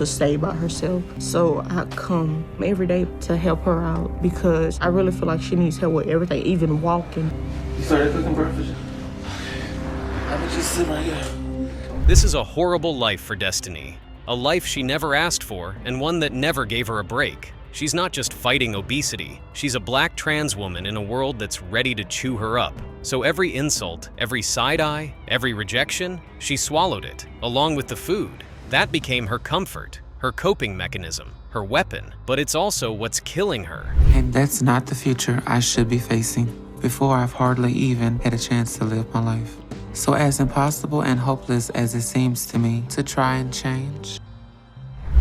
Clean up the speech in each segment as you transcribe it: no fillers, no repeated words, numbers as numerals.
to stay by herself. So I come every day to help her out because I really feel like she needs help with everything, even walking. You started cooking breakfast? I'm gonna just sit right here. This is a horrible life for Destiny. A life she never asked for and one that never gave her a break. She's not just fighting obesity, she's a black trans woman in a world that's ready to chew her up. So every insult, every side-eye, every rejection, she swallowed it, along with the food. That became her comfort, her coping mechanism, her weapon. But it's also what's killing her. And that's not the future I should be facing before I've hardly even had a chance to live my life. So as impossible and hopeless as it seems to me to try and change.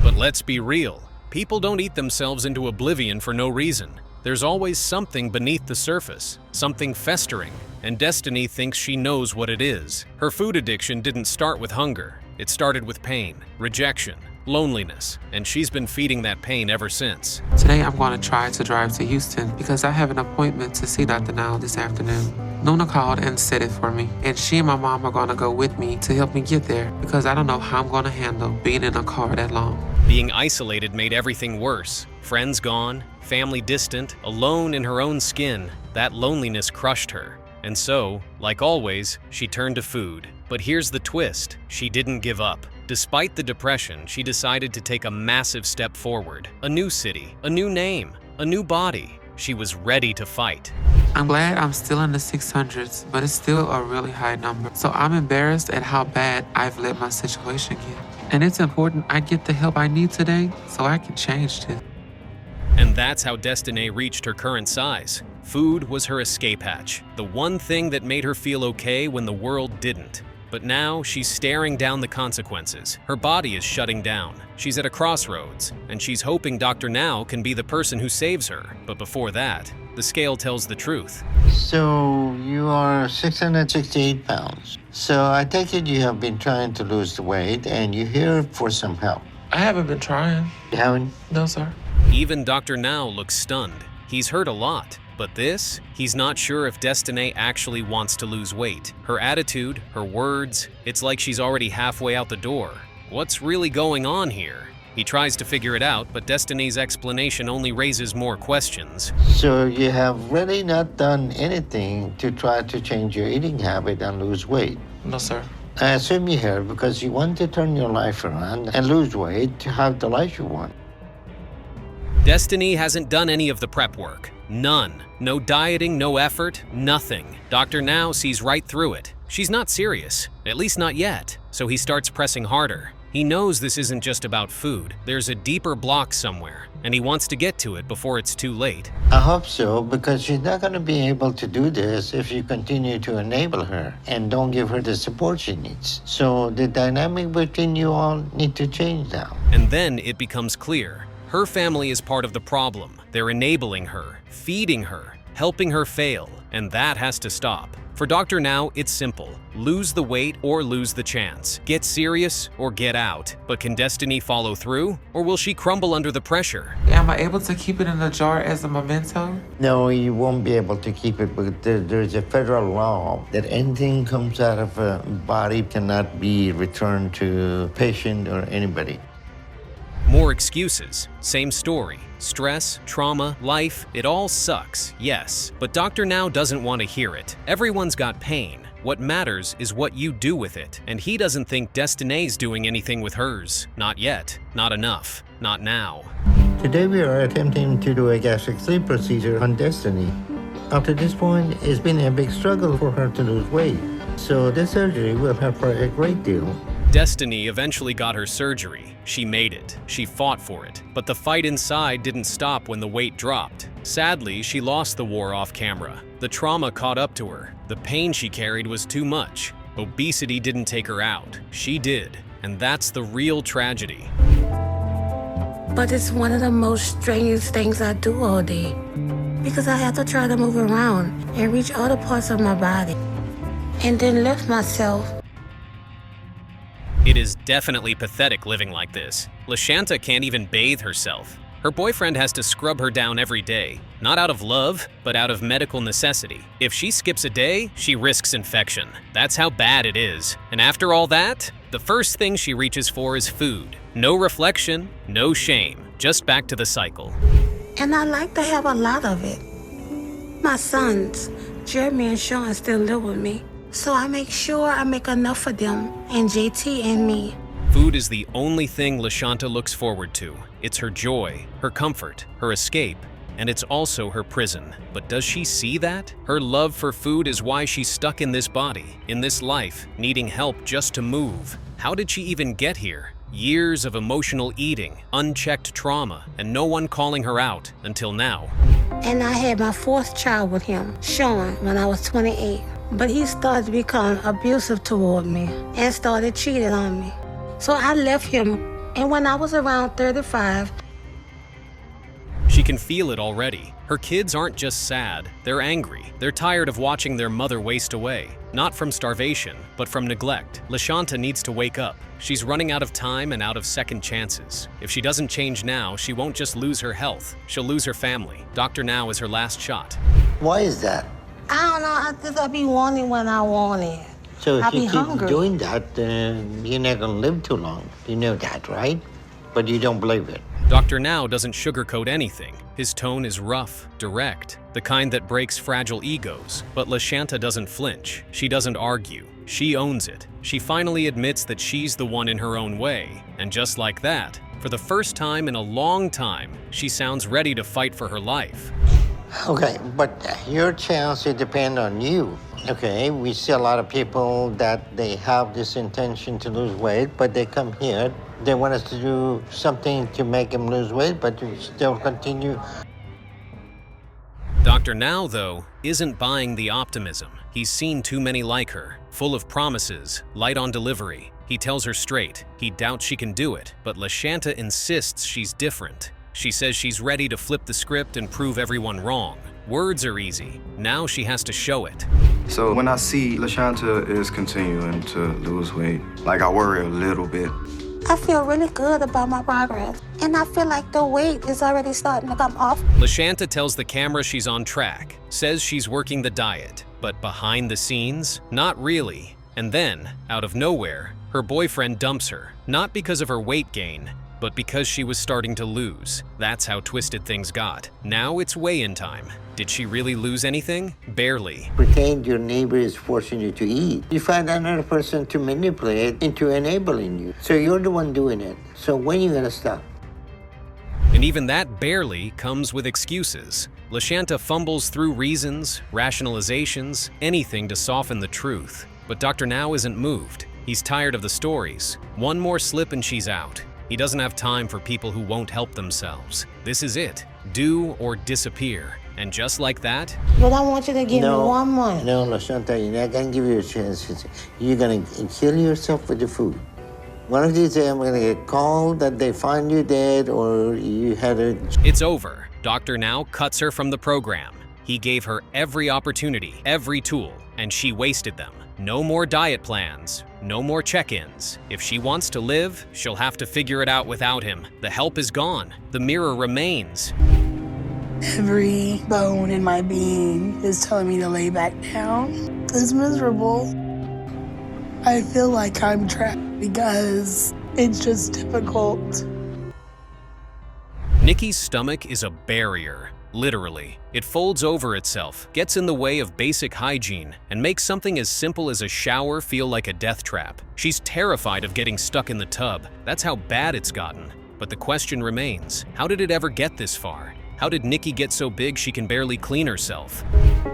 But let's be real. People don't eat themselves into oblivion for no reason. There's always something beneath the surface, something festering, and Destiny thinks she knows what it is. Her food addiction didn't start with hunger. It started with pain, rejection, loneliness, and she's been feeding that pain ever since. Today I'm going to try to drive to Houston because I have an appointment to see Dr. Now this afternoon. Nona called and set it for me, and she and my mom are going to go with me to help me get there because I don't know how I'm going to handle being in a car that long. Being isolated made everything worse. Friends gone, family distant, alone in her own skin. That loneliness crushed her. And so, like always, she turned to food. But here's the twist. She didn't give up. Despite the depression, she decided to take a massive step forward. A new city, a new name, a new body. She was ready to fight. I'm glad I'm still in the 600s, but it's still a really high number. So I'm embarrassed at how bad I've let my situation get. And it's important I get the help I need today so I can change this. And that's how Destiny reached her current size. Food was her escape hatch, the one thing that made her feel okay when the world didn't. But now she's staring down the consequences. Her body is shutting down. She's at a crossroads, and she's hoping Dr. Now can be the person who saves her. But before that, the scale tells the truth. So you are 668 pounds. So I take it you have been trying to lose the weight and you're here for some help. I haven't been trying. You haven't? No, sir. Even Dr. Now looks stunned. He's heard a lot. But this, he's not sure if Destiny actually wants to lose weight. Her attitude, her words, it's like she's already halfway out the door. What's really going on here? He tries to figure it out, but Destiny's explanation only raises more questions. So you have really not done anything to try to change your eating habit and lose weight? No, sir. I assume you're here because you want to turn your life around and lose weight to have the life you want. Destiny hasn't done any of the prep work. None. No dieting, no effort, nothing. Dr. Now sees right through it. She's not serious, at least not yet, so he starts pressing harder. He knows this isn't just about food. There's a deeper block somewhere, and he wants to get to it before it's too late. I hope so, because she's not going to be able to do this if you continue to enable her and don't give her the support she needs. So the dynamic between you all need to change now. And then it becomes clear. Her family is part of the problem. They're enabling her, feeding her, helping her fail, and that has to stop. For Dr. Now, it's simple. Lose the weight or lose the chance. Get serious or get out. But can Destiny follow through? Or will she crumble under the pressure? Am I able to keep it in the jar as a memento? No, you won't be able to keep it, but there's a federal law that anything comes out of a body cannot be returned to patient or anybody. More excuses. Same story. Stress, trauma, life, it all sucks, yes. But Dr. Now doesn't want to hear it. Everyone's got pain. What matters is what you do with it. And he doesn't think Destiny's doing anything with hers. Not yet. Not enough. Not now. Today we are attempting to do a gastric sleeve procedure on Destiny. Up to this point, it's been a big struggle for her to lose weight. So this surgery will help her a great deal. Destiny eventually got her surgery. She made it. She fought for it. But the fight inside didn't stop when the weight dropped. Sadly, she lost the war off camera. The trauma caught up to her. The pain she carried was too much. Obesity didn't take her out. She did. And that's the real tragedy. But it's one of the most strenuous things I do all day. Because I have to try to move around and reach other parts of my body. And then lift myself. It is definitely pathetic living like this. LaShanta can't even bathe herself. Her boyfriend has to scrub her down every day, not out of love, but out of medical necessity. If she skips a day, she risks infection. That's how bad it is. And after all that, the first thing she reaches for is food. No reflection, no shame, just back to the cycle. And I like to have a lot of it. My sons, Jeremy and Sean, still live with me. So I make sure I make enough for them and JT and me. Food is the only thing LaShanta looks forward to. It's her joy, her comfort, her escape, and it's also her prison. But does she see that? Her love for food is why she's stuck in this body, in this life, needing help just to move. How did she even get here? Years of emotional eating, unchecked trauma, and no one calling her out until now. And I had my fourth child with him, Sean, when I was 28. But he started to become abusive toward me and started cheating on me. So I left him, and when I was around 35, She can feel it already. Her kids aren't just sad, they're angry. They're tired of watching their mother waste away. Not from starvation, but from neglect. LaShanta needs to wake up. She's running out of time and out of second chances. If she doesn't change now, she won't just lose her health, she'll lose her family. Dr. Now is her last shot. Why is that? I don't know, I just I be wanting when I want it. So if I you be keep hungry. doing that, you're not gonna live too long. You know that, right? But you don't believe it. Dr. Now doesn't sugarcoat anything. His tone is rough, direct, the kind that breaks fragile egos. But LaShanta doesn't flinch. She doesn't argue. She owns it. She finally admits that she's the one in her own way. And just like that, for the first time in a long time, she sounds ready to fight for her life. Okay, but your chance, it depends on you. Okay, we see a lot of people that they have this intention to lose weight, but they come here, they want us to do something to make them lose weight, but you still continue. Dr. Now, though, isn't buying the optimism. He's seen too many like her, full of promises, light on delivery. He tells her straight, he doubts she can do it, but LaShanta insists she's different. She says she's ready to flip the script and prove everyone wrong. Words are easy. Now she has to show it. So when I see LaShanta is continuing to lose weight, like I worry a little bit. I feel really good about my progress. And I feel like the weight is already starting to come off. LaShanta tells the camera she's on track, says she's working the diet, but behind the scenes, not really. And then, out of nowhere, her boyfriend dumps her, not because of her weight gain, but because she was starting to lose. That's how twisted things got. Now it's weigh-in time. Did she really lose anything? Barely. Pretend your neighbor is forcing you to eat. You find another person to manipulate into enabling you. So you're the one doing it. So when are you gonna stop? And even that barely comes with excuses. LaShanta fumbles through reasons, rationalizations, anything to soften the truth. But Dr. Now isn't moved. He's tired of the stories. One more slip and she's out. He doesn't have time for people who won't help themselves. This is it. Do or disappear. And just like that, But I want you to give me one more. No, LaShanta, you're not gonna give you a chance. You're gonna kill yourself with the food. One of these days, I'm gonna get called that they find you dead or you had a... it's over. Dr. Now cuts her from the program. He gave her every opportunity, every tool, and she wasted them. No more diet plans, no more check-ins. If she wants to live, she'll have to figure it out without him. The help is gone. The mirror remains. Every bone in my being is telling me to lay back down. It's miserable. I feel like I'm trapped because it's just difficult. Nikki's stomach is a barrier, literally. It folds over itself, gets in the way of basic hygiene, and makes something as simple as a shower feel like a death trap. She's terrified of getting stuck in the tub. That's how bad it's gotten. But the question remains, how did it ever get this far? How did Nikki get so big she can barely clean herself?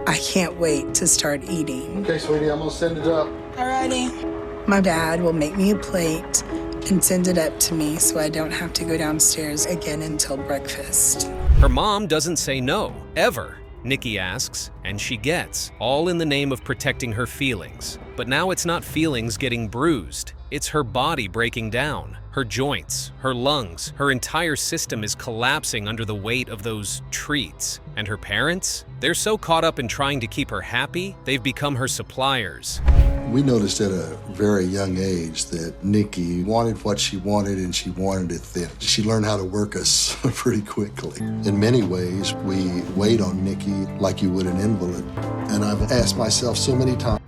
I can't wait to start eating. Okay, sweetie, I'm gonna send it up. Alrighty. My dad will make me a plate and send it up to me so I don't have to go downstairs again until breakfast. Her mom doesn't say no, ever. Nikki asks, and she gets, all in the name of protecting her feelings. But now it's not feelings getting bruised. It's her body breaking down. Her joints, her lungs, her entire system is collapsing under the weight of those treats. And her parents? They're so caught up in trying to keep her happy, they've become her suppliers. We noticed at a very young age that Nikki wanted what she wanted and she wanted it then. She learned how to work us pretty quickly. In many ways, we wait on Nikki like you would an invalid. And I've asked myself so many times,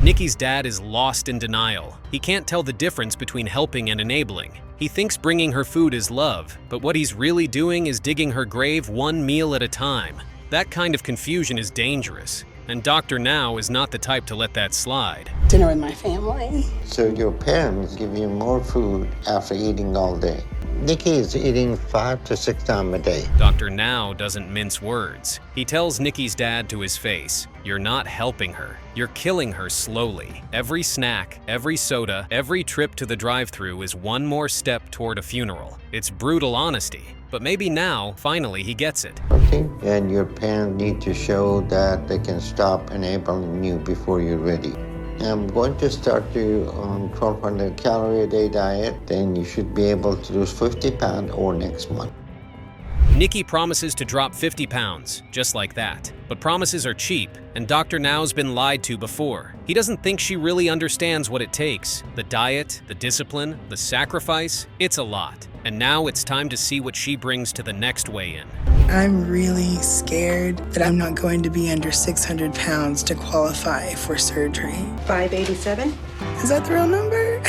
Nikki's dad is lost in denial. He can't tell the difference between helping and enabling. He thinks bringing her food is love, but what he's really doing is digging her grave one meal at a time. That kind of confusion is dangerous, and Dr. Now is not the type to let that slide. Dinner with my family. So your parents give you more food after eating all day. Nikki is eating 5 to 6 times a day. Dr. Now doesn't mince words. He tells Nikki's dad to his face, "You're not helping her. You're killing her slowly. Every snack, every soda, every trip to the drive-thru is one more step toward a funeral." It's brutal honesty, but maybe now, finally, he gets it. Okay? And your parents need to show that they can stop enabling you before you're ready. I'm going to start you on 1,200 calorie a day diet. Then you should be able to lose 50 pounds or next month. Nikki promises to drop 50 pounds, just like that. But promises are cheap, and Dr. Now's been lied to before. He doesn't think she really understands what it takes. The diet, the discipline, the sacrifice, it's a lot. And now it's time to see what she brings to the next weigh-in. I'm really scared that I'm not going to be under 600 pounds to qualify for surgery. 587? Is that the real number?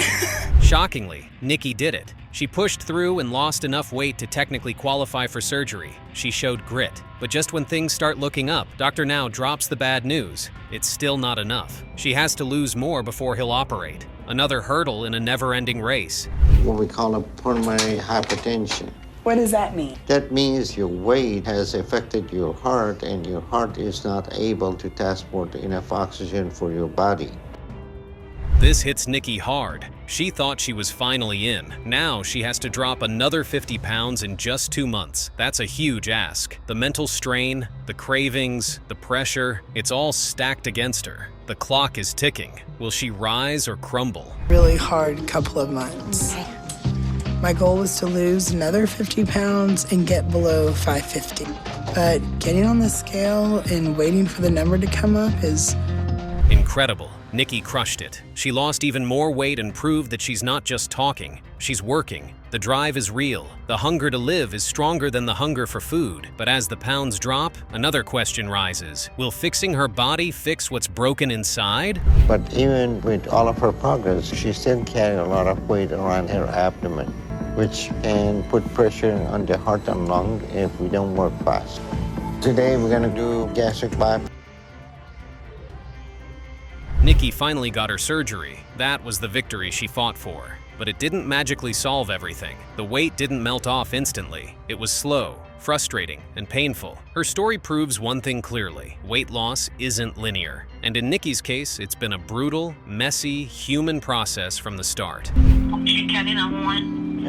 Shockingly, Nikki did it. She pushed through and lost enough weight to technically qualify for surgery. She showed grit. But just when things start looking up, Dr. Now drops the bad news. It's still not enough. She has to lose more before he'll operate. Another hurdle in a never-ending race. What we call a pulmonary hypertension. What does that mean? That means your weight has affected your heart, and your heart is not able to transport enough oxygen for your body. This hits Nikki hard. She thought she was finally in. Now she has to drop another 50 pounds in just 2 months. That's a huge ask. The mental strain, the cravings, the pressure, it's all stacked against her. The clock is ticking. Will she rise or crumble? Really hard couple of months. My goal was to lose another 50 pounds and get below 550. But getting on the scale and waiting for the number to come up is incredible. Nikki crushed it. She lost even more weight and proved that she's not just talking, she's working. The drive is real. The hunger to live is stronger than the hunger for food. But as the pounds drop, another question rises. Will fixing her body fix what's broken inside? But even with all of her progress, she still carries a lot of weight around her abdomen, which can put pressure on the heart and lung if we don't work fast. Today we're gonna do gastric bypass. Nikki finally got her surgery. That was the victory she fought for. But it didn't magically solve everything. The weight didn't melt off instantly. It was slow, frustrating, and painful. Her story proves one thing clearly: weight loss isn't linear. And in Nikki's case, it's been a brutal, messy, human process from the start. I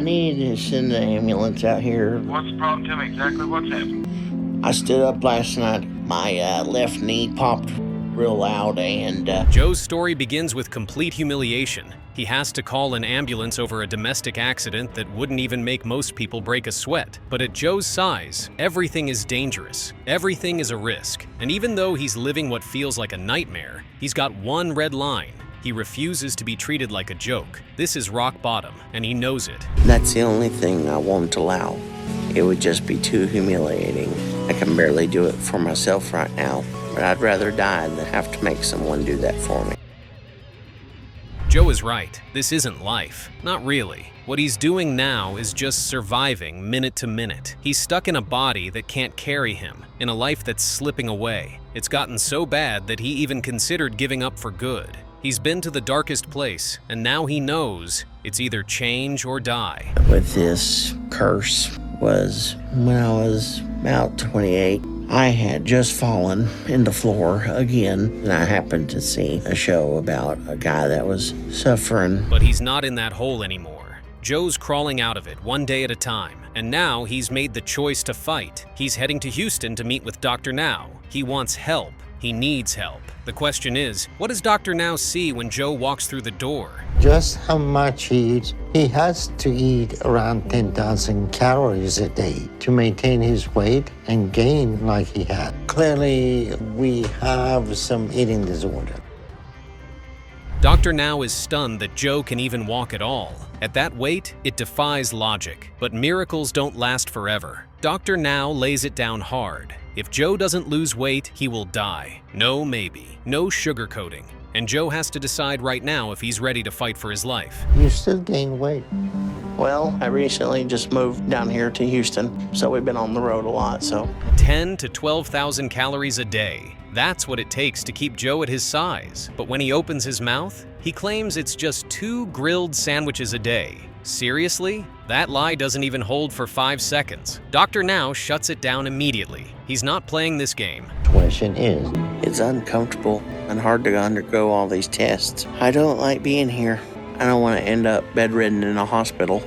need to send the ambulance out here. What's the problem? Tell me exactly what's happened. I stood up last night. My left knee popped real loud and... Joe's story begins with complete humiliation. He has to call an ambulance over a domestic accident that wouldn't even make most people break a sweat. But at Joe's size, everything is dangerous. Everything is a risk. And even though he's living what feels like a nightmare, he's got one red line. He refuses to be treated like a joke. This is rock bottom, and he knows it. That's the only thing I won't allow. It would just be too humiliating. I can barely do it for myself right now, but I'd rather die than have to make someone do that for me. Joe is right. This isn't life. Not really. What he's doing now is just surviving minute to minute. He's stuck in a body that can't carry him, in a life that's slipping away. It's gotten so bad that he even considered giving up for good. He's been to the darkest place, and now he knows it's either change or die. With this curse was when I was about 28. I had just fallen in the floor again, and I happened to see a show about a guy that was suffering. But he's not in that hole anymore. Joe's crawling out of it one day at a time, and now he's made the choice to fight. He's heading to Houston to meet with Dr. Now. He wants help. He needs help. The question is, what does Dr. Now see when Joe walks through the door? Just how much he eats. He has to eat around 10,000 calories a day to maintain his weight and gain like he had. Clearly, we have some eating disorder. Dr. Now is stunned that Joe can even walk at all. At that weight, it defies logic. But miracles don't last forever. Dr. Now lays it down hard. If Joe doesn't lose weight, he will die. No maybe. No sugarcoating. and Joe has to decide right now if he's ready to fight for his life. You still gain weight. Well, I recently just moved down here to Houston, so we've been on the road a lot, so. 10 to 12,000 calories a day. That's what it takes to keep Joe at his size. But when he opens his mouth, he claims it's just 2 grilled sandwiches a day. Seriously? That lie doesn't even hold for 5 seconds. Dr. Now shuts it down immediately. He's not playing this game. Question is, It's uncomfortable and hard to undergo all these tests. I don't like being here. I don't want to end up bedridden in a hospital.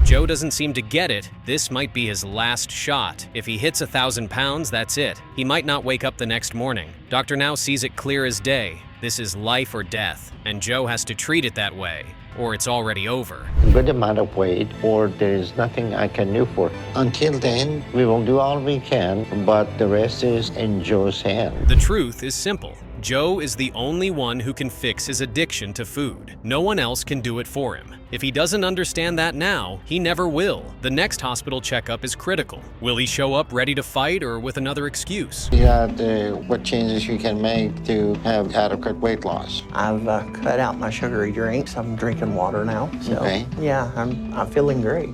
Joe doesn't seem to get it. This might be his last shot. If he hits 1,000 pounds, that's it. He might not wake up the next morning. Dr. Now sees it clear as day. This is life or death, and Joe has to treat it that way, or it's already over. a good amount of weight, or there is nothing I can do for it. Until then, we will do all we can, but the rest is in Joe's hand. The truth is simple. Joe is the only one who can fix his addiction to food. No one else can do it for him. If he doesn't understand that now, he never will. The next hospital checkup is critical. Will he show up ready to fight or with another excuse? You got what changes you can make to have adequate weight loss. I've cut out my sugary drinks. I'm drinking water now, so Okay. yeah, I'm feeling great.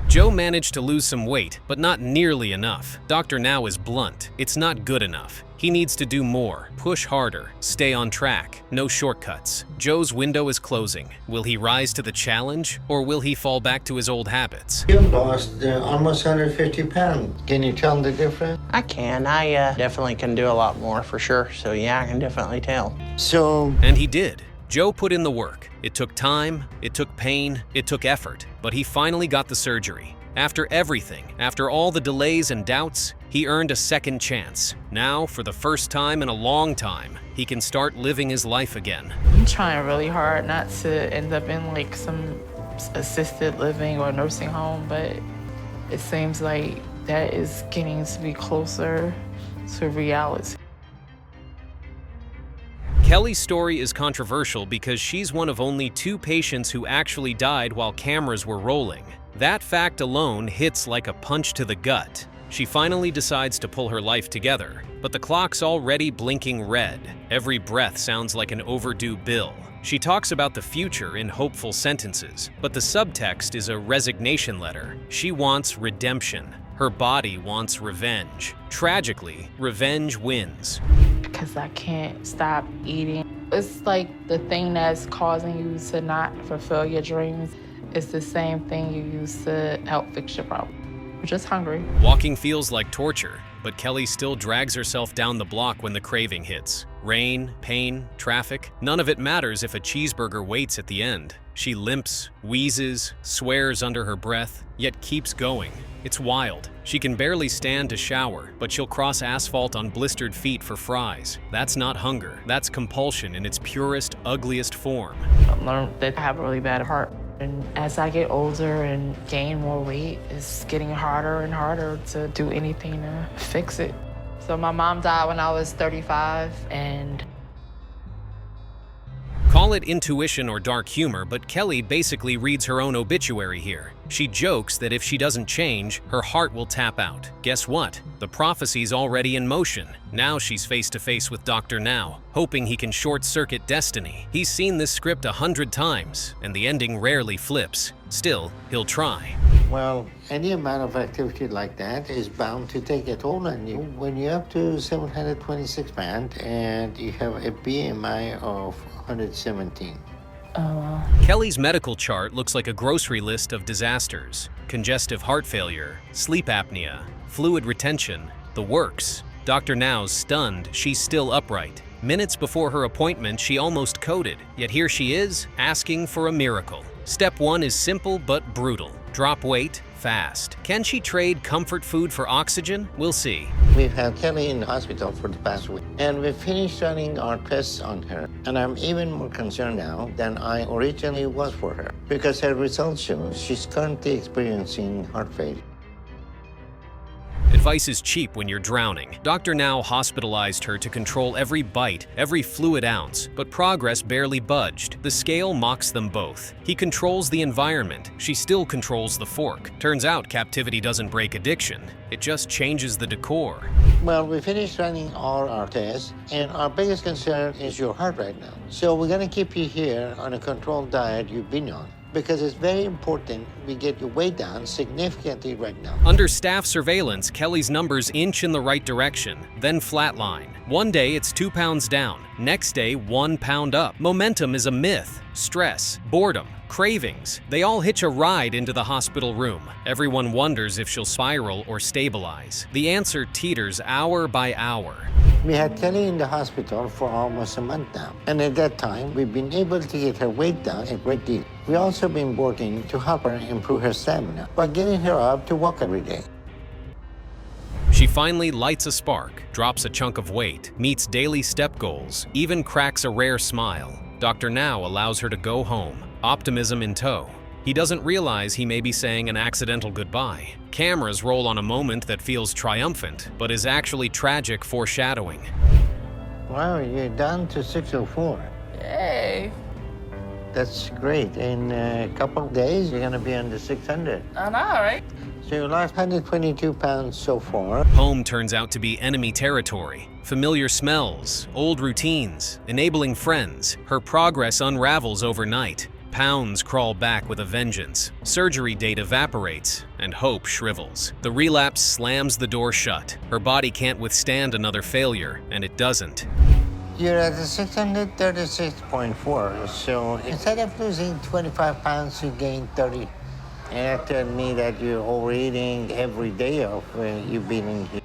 Joe managed to lose some weight, but not nearly enough. Dr. Now is blunt. It's not good enough. He needs to do more, push harder, stay on track, no shortcuts. Joe's window is closing. Will he rise to the challenge, or will he fall back to his old habits? You lost almost 150 pounds. Can you tell the difference? I can. I definitely can do a lot more for sure. So yeah, I can definitely tell. So, And he did. Joe put in the work. It took time, it took pain, it took effort, but he finally got the surgery. After everything, after all the delays and doubts, he earned a second chance. Now, for the first time in a long time, he can start living his life again. I'm trying really hard not to end up in like some assisted living or nursing home, but it seems like that is getting to be closer to reality. Kelly's story is controversial because she's one of only 2 patients who actually died while cameras were rolling. That fact alone hits like a punch to the gut. She finally decides to pull her life together, but the clock's already blinking red. Every breath sounds like an overdue bill. She talks about the future in hopeful sentences, but the subtext is a resignation letter. She wants redemption. Her body wants revenge. Tragically, revenge wins. Because I can't stop eating. It's like the thing that's causing you to not fulfill your dreams is the same thing you use to help fix your problem. You're just hungry. Walking feels like torture, but Kelly still drags herself down the block when the craving hits. Rain, pain, traffic, none of it matters if a cheeseburger waits at the end. She limps, wheezes, swears under her breath, yet keeps going. It's wild. She can barely stand to shower, but she'll cross asphalt on blistered feet for fries. That's not hunger. That's compulsion in its purest, ugliest form. I've learned that I have a really bad heart. And as I get older and gain more weight, it's getting harder and harder to do anything to fix it. So my mom died when I was 35, and Call it intuition or dark humor, but Kelly basically reads her own obituary here. She jokes that if she doesn't change, her heart will tap out. Guess what? The prophecy's already in motion. Now she's face to face with Dr. Now, hoping he can short-circuit destiny. He's seen this script 100 times, and the ending rarely flips. Still, he'll try. well, any amount of activity like that is bound to take a toll on you. When you're up to 726 pounds and you have a BMI of 117. Kelly's medical chart looks like a grocery list of disasters. Congestive heart failure, sleep apnea, fluid retention, the works. Dr. Now's stunned she's still upright. Minutes before her appointment, she almost coded, yet here she is, asking for a miracle. Step 1 is simple but brutal. Drop weight fast. Can she trade comfort food for oxygen? We'll see. We've had Kelly in the hospital for the past week, and we finished running our tests on her. And I'm even more concerned now than I originally was for her, because her results show she's currently experiencing heart failure. At Advice is cheap when you're drowning. Dr. Now hospitalized her to control every bite, every fluid ounce, but progress barely budged. The scale mocks them both. He controls the environment. She still controls the fork. Turns out captivity doesn't break addiction. It just changes the decor. Well, we finished running all our tests, and our biggest concern is your heart right now. So we're going to keep you here on a controlled diet you've been on, because it's very important we get your weight down significantly right now. Under staff surveillance, Kelly's numbers inch in the right direction, then flatline. One day it's 2 pounds down, next day 1 pound up. Momentum is a myth. Stress, boredom, cravings, they all hitch a ride into the hospital room. Everyone wonders if she'll spiral or stabilize. The answer teeters hour by hour. We had Kelly in the hospital for almost a month now, and at that time, we've been able to get her weight down a great deal. We've also been working to help her improve her stamina by getting her up to walk every day. She finally lights a spark, drops a chunk of weight, meets daily step goals, even cracks a rare smile. Dr. Now allows her to go home, optimism in tow. He doesn't realize he may be saying an accidental goodbye. Cameras roll on a moment that feels triumphant, but is actually tragic foreshadowing. Wow, you're down to 604. Yay. That's great. In a couple of days, you're going to be under 600. I know, right? So you lost 122 pounds so far. Home turns out to be enemy territory. Familiar smells, old routines, enabling friends. Her progress unravels overnight. Pounds crawl back with a vengeance. Surgery date evaporates, and hope shrivels. The relapse slams the door shut. Her body can't withstand another failure, and it doesn't. You're at the 636.4, so instead of losing 25 pounds, you gained 30. And that tells me that you're overeating every day of you've been in here.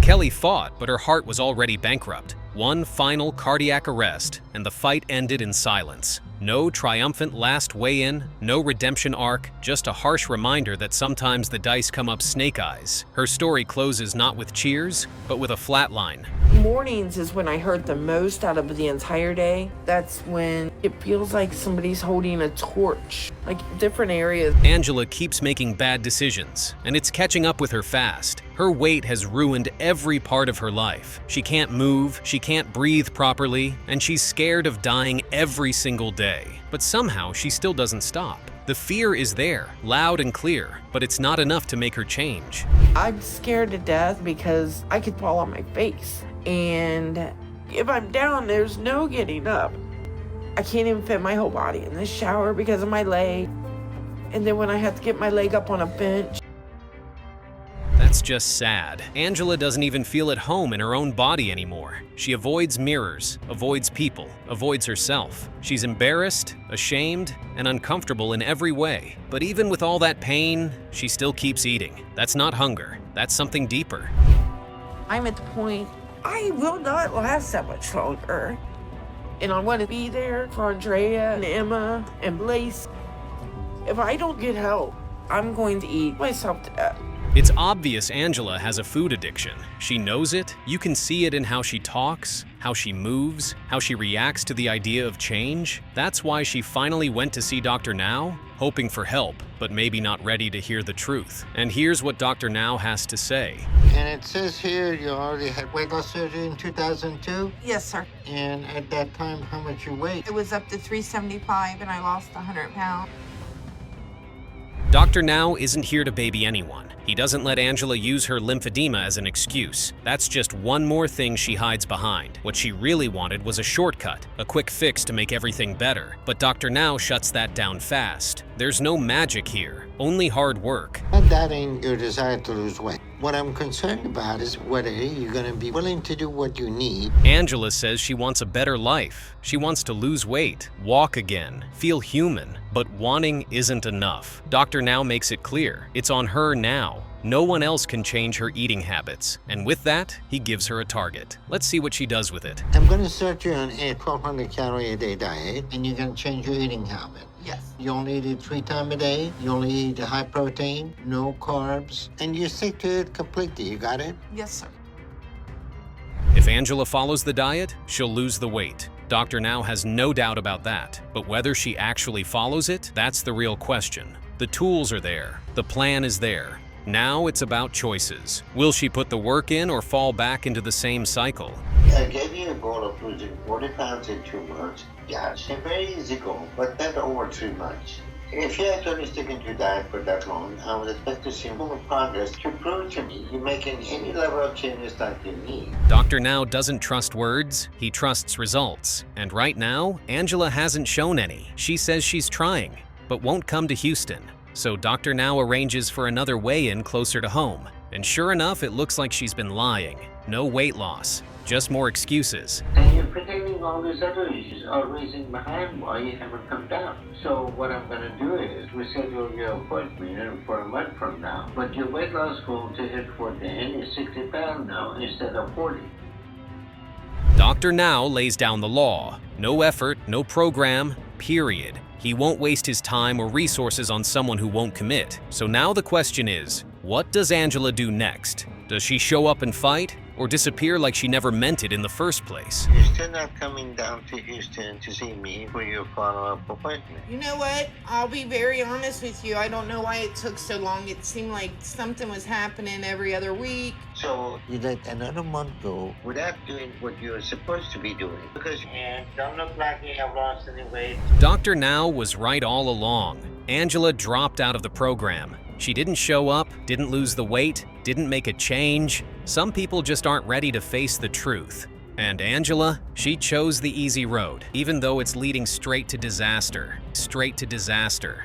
Kelly fought, but her heart was already bankrupt. One final cardiac arrest, and the fight ended in silence. No triumphant last weigh-in, no redemption arc, just a harsh reminder that sometimes the dice come up snake eyes. Her story closes not with cheers, but with a flat line. Mornings is when I hurt the most out of the entire day. That's when it feels like somebody's holding a torch, like different areas. Angela keeps making bad decisions, and it's catching up with her fast. Her weight has ruined every part of her life. She can't move, she can't breathe properly, and she's scared of dying every single day. But somehow she still doesn't stop. The fear is there, loud and clear, but it's not enough to make her change. I'm scared to death because I could fall on my face. And if I'm down, there's no getting up. I can't even fit my whole body in the shower because of my leg. And then when I have to get my leg up on a bench. That's just sad. Angela doesn't even feel at home in her own body anymore. She avoids mirrors, avoids people, avoids herself. She's embarrassed, ashamed, and uncomfortable in every way. But even with all that pain, she still keeps eating. That's not hunger. That's something deeper. I'm at the point, I will not last that much longer. And I want to be there for Andrea and Emma and Blaze. If I don't get help, I'm going to eat myself to death. It's obvious Angela has a food addiction. She knows it. You can see it in how she talks, how she moves, how she reacts to the idea of change. That's why she finally went to see Dr. Now, hoping for help, but maybe not ready to hear the truth. And here's what Dr. Now has to say. And it says here you already had weight loss surgery in 2002? Yes, sir. And at that time, how much you weighed? It was up to 375 and I lost 100 pounds. Dr. Now isn't here to baby anyone. He doesn't let Angela use her lymphedema as an excuse. That's just one more thing she hides behind. What she really wanted was a shortcut, a quick fix to make everything better. But Dr. Now shuts that down fast. There's no magic here, only hard work. Not doubting your desire to lose weight. What I'm concerned about is whether you're going to be willing to do what you need. Angela says she wants a better life. She wants to lose weight, walk again, feel human. But wanting isn't enough. Dr. Now makes it clear. It's on her now. No one else can change her eating habits. And with that, he gives her a target. Let's see what she does with it. I'm going to start you on a 1,200 calorie a day diet, and you're going to change your eating habit. Yes. You only eat it 3 times a day. You only eat high protein, no carbs, and you stick to it completely. You got it? Yes, sir. If Angela follows the diet, she'll lose the weight. Dr. Now has no doubt about that. But whether she actually follows it, that's the real question. The tools are there. The plan is there. Now it's about choices. Will she put the work in or fall back into the same cycle? I gave you a goal of losing 40 pounds in 2 months. Yeah, it's a very easy goal, but not over 3 months. If you actually stick into diet for that long, I would expect to see more progress to prove to me you're making any level of changes that you need. Dr. Now doesn't trust words, he trusts results. And right now, Angela hasn't shown any. She says she's trying, but won't come to Houston. So Dr. Now arranges for another weigh-in closer to home. And sure enough, it looks like she's been lying. No weight loss, just more excuses. And you're pretending all these other issues are raising my hand why you haven't come down. So what I'm going to do is reschedule your appointment for a month from now. But your weight loss goal to hit for the end is 60 pounds now instead of 40. Dr. Now lays down the law. No effort, no program, period. He won't waste his time or resources on someone who won't commit. So now the question is, what does Angela do next? Does she show up and fight, or disappear like she never meant it in the first place? You're still not coming down to Houston to see me for your follow-up appointment. You know what? I'll be very honest with you. I don't know why it took so long. It seemed like something was happening every other week. So you let another month go without doing what you're supposed to be doing. Because you don't look like you have lost any weight. Dr. Now was right all along. Angela dropped out of the program. She didn't show up, didn't lose the weight, didn't make a change. Some people just aren't ready to face the truth. And Angela, she chose the easy road, even though it's leading straight to disaster. Straight to disaster.